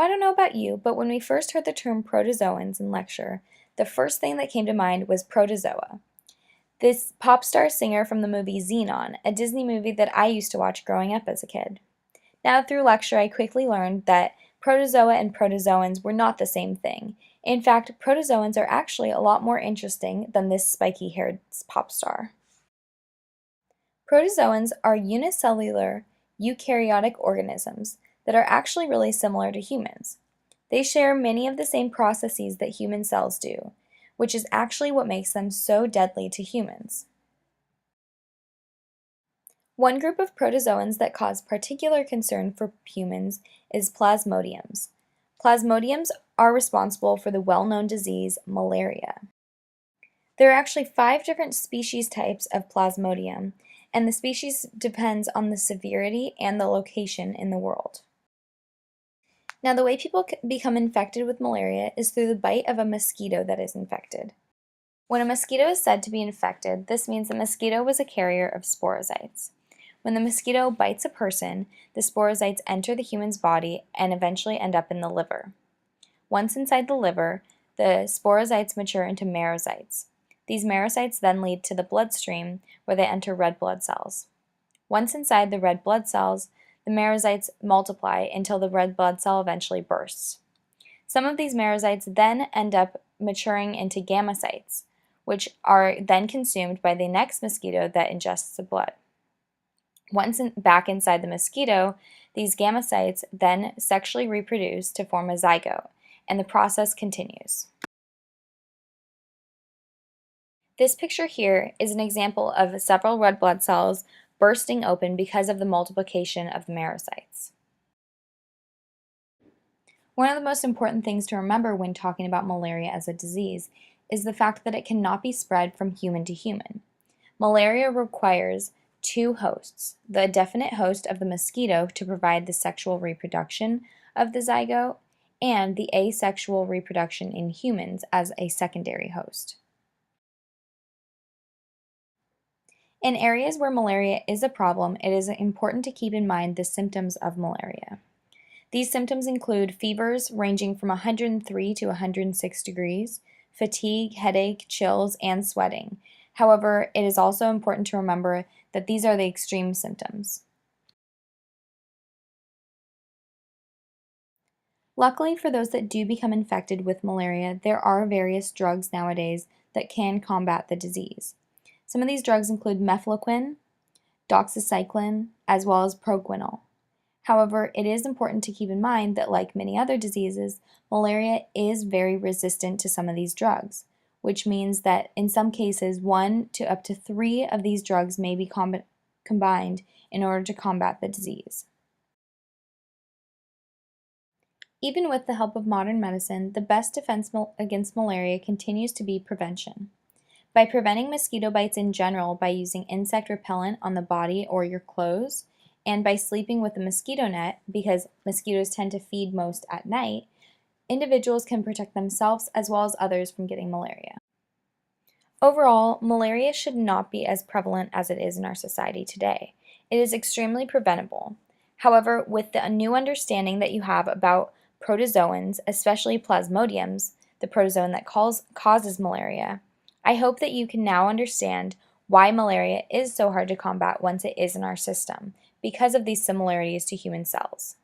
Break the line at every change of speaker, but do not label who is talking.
I don't know about you, but when we first heard the term protozoans in lecture, the first thing that came to mind was Protozoa. This pop star singer from the movie Xenon, a Disney movie that I used to watch growing up as a kid. Now, through lecture, I quickly learned that protozoa and protozoans were not the same thing. In fact, protozoans are actually a lot more interesting than this spiky-haired pop star. Protozoans are unicellular eukaryotic organisms that are actually really similar to humans. They share many of the same processes that human cells do, which is actually what makes them so deadly to humans. One group of protozoans that cause particular concern for humans is plasmodiums. Plasmodiums are responsible for the well-known disease malaria. There are actually 5 different species types of plasmodium, and the species depends on the severity and the location in the world. Now, the way people become infected with malaria is through the bite of a mosquito that is infected. When a mosquito is said to be infected, this means the mosquito was a carrier of sporozoites. When the mosquito bites a person, the sporozoites enter the human's body and eventually end up in the liver. Once inside the liver, the sporozoites mature into merozoites. These merozoites then lead to the bloodstream, where they enter red blood cells. Once inside the red blood cells, the merozoites multiply until the red blood cell eventually bursts. Some of these merozoites then end up maturing into gametophytes, which are then consumed by the next mosquito that ingests the blood. Once back inside the mosquito, these gametophytes then sexually reproduce to form a zygote, and the process continues. This picture here is an example of several red blood cells bursting open because of the multiplication of the merozoites. One of the most important things to remember when talking about malaria as a disease is the fact that it cannot be spread from human to human. Malaria requires 2 hosts, the definite host of the mosquito to provide the sexual reproduction of the zygote, and the asexual reproduction in humans as a secondary host. In areas where malaria is a problem, it is important to keep in mind the symptoms of malaria. These symptoms include fevers ranging from 103 to 106 degrees, fatigue, headache, chills, and sweating. However, it is also important to remember that these are the extreme symptoms. Luckily for those that do become infected with malaria, there are various drugs nowadays that can combat the disease. Some of these drugs include mefloquine, doxycycline, as well as proguanil. However, it is important to keep in mind that, like many other diseases, malaria is very resistant to some of these drugs, which means that in some cases 1 to up to 3 of these drugs may be combined in order to combat the disease. Even with the help of modern medicine, the best defense against malaria continues to be prevention. By preventing mosquito bites in general by using insect repellent on the body or your clothes, and by sleeping with a mosquito net, because mosquitoes tend to feed most at night, individuals can protect themselves as well as others from getting malaria. Overall, malaria should not be as prevalent as it is in our society today. It is extremely preventable. However, with the new understanding that you have about protozoans, especially plasmodiums, the protozoan that causes malaria, I hope that you can now understand why malaria is so hard to combat once it is in our system, because of these similarities to human cells.